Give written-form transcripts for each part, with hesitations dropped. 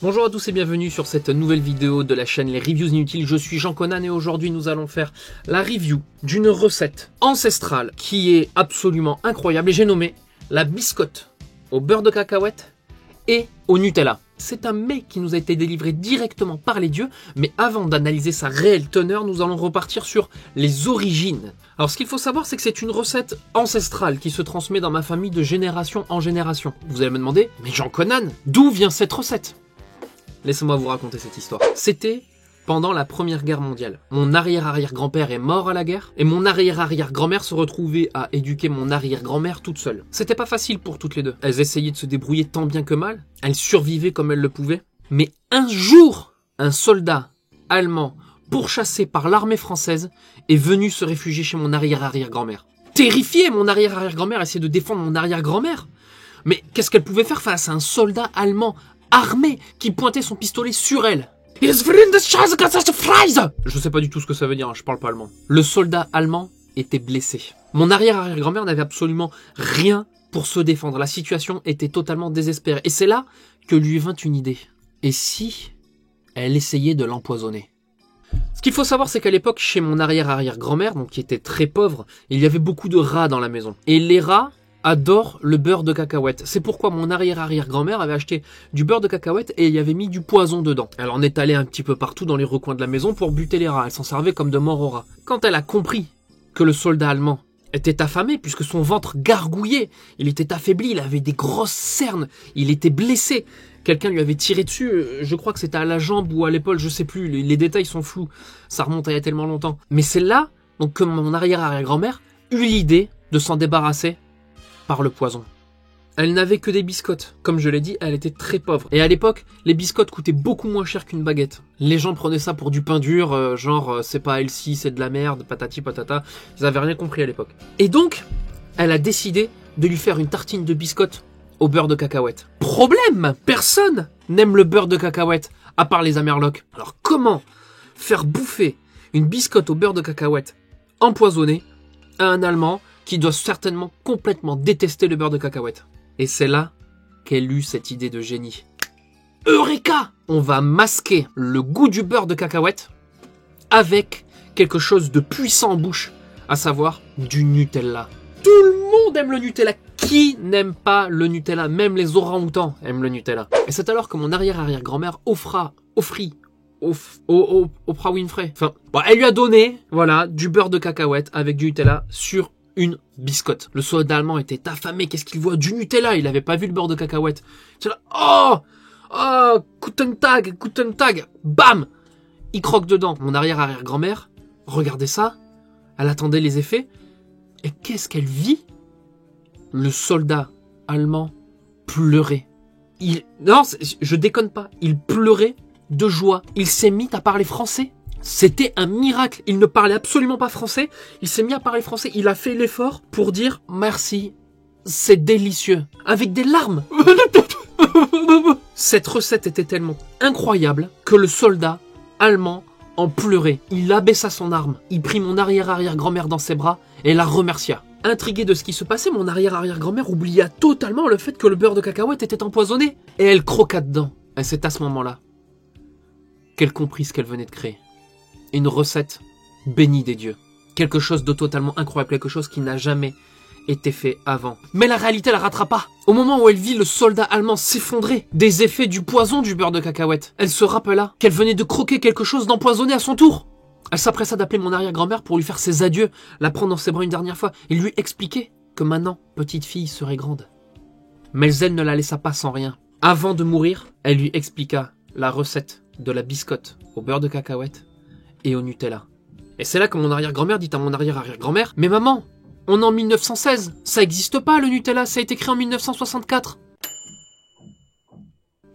Bonjour à tous et bienvenue sur cette nouvelle vidéo de la chaîne Les Reviews Inutiles. Je suis Jean Conan et aujourd'hui nous allons faire la review d'une recette ancestrale qui est absolument incroyable et j'ai nommé la biscotte au beurre de cacahuète et au Nutella. C'est un mets qui nous a été délivré directement par les dieux, mais avant d'analyser sa réelle teneur, nous allons repartir sur les origines. Alors ce qu'il faut savoir, c'est que c'est une recette ancestrale qui se transmet dans ma famille de génération en génération. Vous allez me demander, mais Jean Conan, d'où vient cette recette ? Laissez-moi vous raconter cette histoire. C'était pendant la Première Guerre mondiale. Mon arrière-arrière-grand-père est mort à la guerre et mon arrière-arrière-grand-mère se retrouvait à éduquer mon arrière-grand-mère toute seule. C'était pas facile pour toutes les deux. Elles essayaient de se débrouiller tant bien que mal. Elles survivaient comme elles le pouvaient. Mais un jour, un soldat allemand pourchassé par l'armée française est venu se réfugier chez mon arrière-arrière-grand-mère. Terrifié, mon arrière-arrière-grand-mère essayait de défendre mon arrière-grand-mère. Mais qu'est-ce qu'elle pouvait faire face à un soldat allemand armé qui pointait son pistolet sur elle? Je sais pas du tout ce que ça veut dire, hein, je parle pas allemand. Le soldat allemand était blessé. Mon arrière-arrière-grand-mère n'avait absolument rien pour se défendre. La situation était totalement désespérée. Et c'est là que lui vint une idée. Et si elle essayait de l'empoisonner? Ce qu'il faut savoir, c'est qu'à l'époque, chez mon arrière-arrière-grand-mère, donc qui était très pauvre, il y avait beaucoup de rats dans la maison. Et les rats adore le beurre de cacahuète. C'est pourquoi mon arrière-arrière-grand-mère avait acheté du beurre de cacahuète et il y avait mis du poison dedans. Elle en étalait un petit peu partout dans les recoins de la maison pour buter les rats. Elle s'en servait comme de mort aux rats. Quand elle a compris que le soldat allemand était affamé puisque son ventre gargouillait, il était affaibli, il avait des grosses cernes, il était blessé. Quelqu'un lui avait tiré dessus, je crois que c'était à la jambe ou à l'épaule, je sais plus, les détails sont flous. Ça remonte à il y a tellement longtemps. Mais c'est là donc que mon arrière-arrière-grand-mère eut l'idée de s'en débarrasser par le poison. Elle n'avait que des biscottes. Comme je l'ai dit, elle était très pauvre. Et à l'époque, les biscottes coûtaient beaucoup moins cher qu'une baguette. Les gens prenaient ça pour du pain dur, c'est pas healthy, c'est de la merde, patati patata. Ils avaient rien compris à l'époque. Et donc, elle a décidé de lui faire une tartine de biscottes au beurre de cacahuète. Problème! Personne n'aime le beurre de cacahuète, à part les Amerlocs. Alors comment faire bouffer une biscotte au beurre de cacahuète empoisonnée à un Allemand qui doit certainement complètement détester le beurre de cacahuète? Et c'est là qu'elle eut cette idée de génie. Eureka! On va masquer le goût du beurre de cacahuète avec quelque chose de puissant en bouche, à savoir du Nutella. Tout le monde aime le Nutella. Qui n'aime pas le Nutella? Même les orang-outans aiment le Nutella. Et c'est alors que mon arrière-arrière-grand-mère Oprah Winfrey, elle lui a donné, voilà, du beurre de cacahuète avec du Nutella sur une biscotte. Le soldat allemand était affamé. Qu'est-ce qu'il voit? Du Nutella. Il avait pas vu le beurre de cacahuète. C'est là, Guten Tag. Bam! Il croque dedans. Mon arrière-arrière-grand-mère regardait ça. Elle attendait les effets. Et qu'est-ce qu'elle vit? Le soldat allemand pleurait. Je déconne pas. Il pleurait de joie. Il s'est mis à parler français. C'était un miracle. Il ne parlait absolument pas français. Il s'est mis à parler français. Il a fait l'effort pour dire merci. C'est délicieux. Avec des larmes. Cette recette était tellement incroyable que le soldat allemand en pleurait. Il abaissa son arme. Il prit mon arrière-arrière-grand-mère dans ses bras et la remercia. Intriguée de ce qui se passait, mon arrière-arrière-grand-mère oublia totalement le fait que le beurre de cacahuète était empoisonné. Et elle croqua dedans. Et c'est à ce moment-là qu'elle comprit ce qu'elle venait de créer. Une recette bénie des dieux. Quelque chose de totalement incroyable, quelque chose qui n'a jamais été fait avant. Mais la réalité la rattrapa. Au moment où elle vit le soldat allemand s'effondrer des effets du poison du beurre de cacahuète, elle se rappela qu'elle venait de croquer quelque chose d'empoisonné à son tour. Elle s'appressa d'appeler mon arrière-grand-mère pour lui faire ses adieux, la prendre dans ses bras une dernière fois et lui expliquer que maintenant, petite fille serait grande. Mais elle ne la laissa pas sans rien. Avant de mourir, elle lui expliqua la recette de la biscotte au beurre de cacahuète et au Nutella. Et c'est là que mon arrière-grand-mère dit à mon arrière-arrière-grand-mère, mais maman, on est en 1916, ça existe pas le Nutella, ça a été créé en 1964.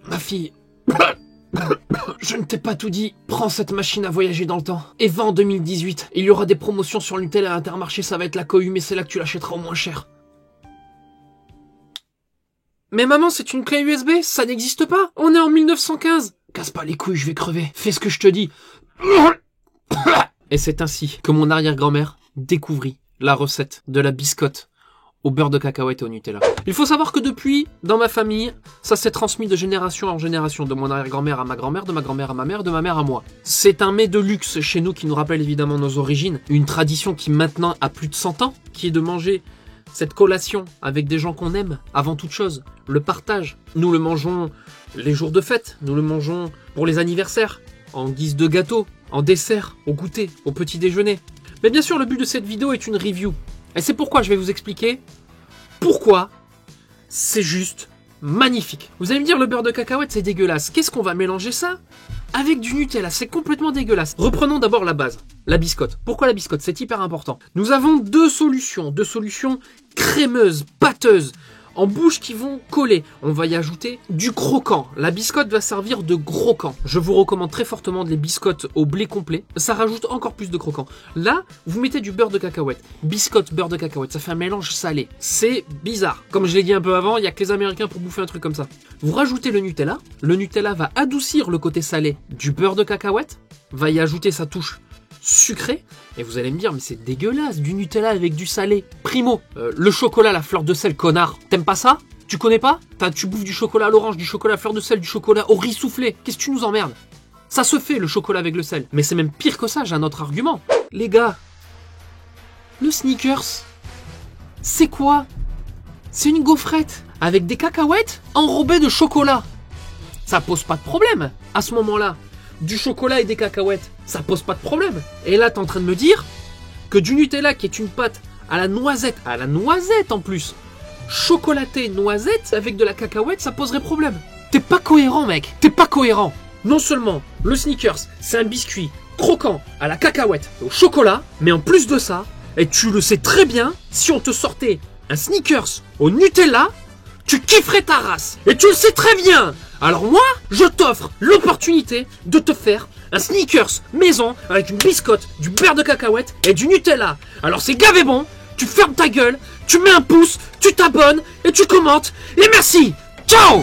Ma fille, je ne t'ai pas tout dit, prends cette machine à voyager dans le temps et va en 2018. Il y aura des promotions sur le Nutella à Intermarché, ça va être la cohue, mais c'est là que tu l'achèteras au moins cher. Mais maman, c'est une clé USB, ça n'existe pas, on est en 1915. Casse pas les couilles, je vais crever, fais ce que je te dis. Et c'est ainsi que mon arrière-grand-mère découvrit la recette de la biscotte au beurre de cacahuète et au Nutella. Il faut savoir que depuis, dans ma famille, ça s'est transmis de génération en génération, de mon arrière-grand-mère à ma grand-mère, de ma grand-mère à ma mère, de ma mère à moi. C'est un mets de luxe chez nous qui nous rappelle évidemment nos origines, une tradition qui maintenant a plus de 100 ans, qui est de manger cette collation avec des gens qu'on aime, avant toute chose, le partage. Nous le mangeons les jours de fête, nous le mangeons pour les anniversaires, en guise de gâteau, en dessert, au goûter, au petit déjeuner. Mais bien sûr, le but de cette vidéo est une review. Et c'est pourquoi je vais vous expliquer pourquoi c'est juste magnifique. Vous allez me dire, le beurre de cacahuète, c'est dégueulasse. Qu'est-ce qu'on va mélanger ça avec du Nutella? C'est complètement dégueulasse. Reprenons d'abord la base, la biscotte. Pourquoi la biscotte? C'est hyper important. Nous avons deux solutions crémeuses, pâteuses, en bouche qui vont coller. On va y ajouter du croquant. La biscotte va servir de croquant. Je vous recommande très fortement les biscottes au blé complet. Ça rajoute encore plus de croquant. Là, vous mettez du beurre de cacahuète. Biscotte, beurre de cacahuète. Ça fait un mélange salé. C'est bizarre. Comme je l'ai dit un peu avant, il n'y a que les Américains pour bouffer un truc comme ça. Vous rajoutez le Nutella. Le Nutella va adoucir le côté salé du beurre de cacahuète. Va y ajouter sa touche sucré, et vous allez me dire, mais c'est dégueulasse, du Nutella avec du salé. Primo, le chocolat, la fleur de sel, connard, t'aimes pas ça? Tu connais pas? Tu bouffes du chocolat à l'orange, du chocolat à fleur de sel, du chocolat au riz soufflé. Qu'est-ce que tu nous emmerdes? Ça se fait, le chocolat avec le sel. Mais c'est même pire que ça, j'ai un autre argument. Les gars, le Snickers, c'est quoi? C'est une gaufrette avec des cacahuètes enrobées de chocolat. Ça pose pas de problème à ce moment-là. Du chocolat et des cacahuètes, ça pose pas de problème. Et là, t'es en train de me dire que du Nutella, qui est une pâte à la noisette en plus, chocolatée noisette avec de la cacahuète, ça poserait problème. T'es pas cohérent, mec. T'es pas cohérent. Non seulement le Snickers, c'est un biscuit croquant à la cacahuète et au chocolat, mais en plus de ça, et tu le sais très bien, si on te sortait un Snickers au Nutella, tu kifferais ta race. Et tu le sais très bien. Alors moi, je t'offre l'opportunité de te faire un Snickers maison avec une biscotte, du beurre de cacahuète et du Nutella. Alors c'est gavé bon, tu fermes ta gueule, tu mets un pouce, tu t'abonnes et tu commentes. Et merci. Ciao!